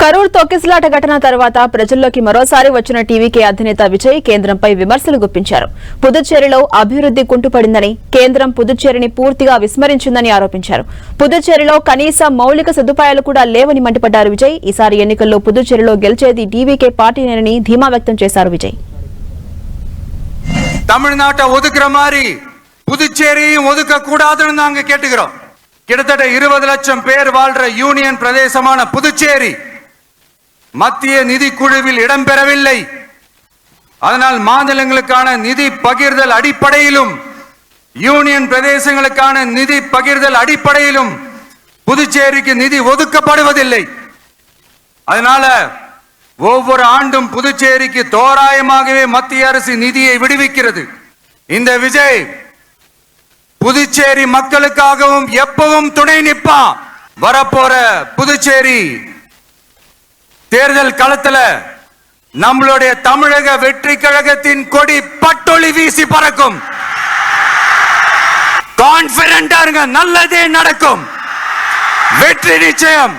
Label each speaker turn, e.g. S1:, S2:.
S1: కరూర్ తొక్కిసలాట ఘటన తర్వాత ప్రజల్లోకి మరోసారి వచ్చిన టీవీకే అధినేత విజయ్ కేంద్రంపై విమర్శలు గుప్పించారు. పుదుచ్చేరిలో అభివృద్ది కుంటుపడిందని, కేంద్రం పుదుచ్చేరిని పూర్తిగా విస్మరించిందని ఆరోపించారు. పుదుచ్చేరిలో కనీస మౌలిక సదుపాయాలు కూడా లేవని మండిపడ్డారు విజయ్. ఈసారి ఎన్నికల్లో పుదుచ్చేరిలో గెలిచేది టీవీకే పార్టీనేనని ధీమా వ్యక్తం చేశారు విజయ్.
S2: தமிழ்நாட்டை ஒதுக்குற மாதிரி புதுச்சேரியும் ஒதுக்க கூடாதுன்னு நாங்க கேட்டுக்கிறோம். கிட்டத்தட்ட 20 லட்சம் பேர் வாழ்ற யூனியன் பிரதேசமான புதுச்சேரி மத்திய நிதி குழுவில் இடம்பெறவில்லை. அதனால் மாநிலங்களுக்கான நிதி பகிர்தல் அடிப்படையிலும் யூனியன் பிரதேசங்களுக்கான நிதி பகிர்தல் அடிப்படையிலும் புதுச்சேரிக்கு நிதி ஒதுக்கப்படுவதில்லை. அதனால ஒவ்வொரு ஆண்டும் புதுச்சேரிக்கு தோராயமாகவே மத்திய அரசு நிதியை விடுவிக்கிறது. இந்த விஜய் புதுச்சேரி மக்களுக்காகவும் எப்பவும் துணை நிற்பான். வரப்போற புதுச்சேரி தேர்தல் களத்துல நம்மளுடைய தமிழக வெற்றி கழகத்தின் கொடி பட்டொளி வீசி பறக்கும். கான்பிடென்டா இருங்க, நல்லதே நடக்கும், வெற்றி நிச்சயம்.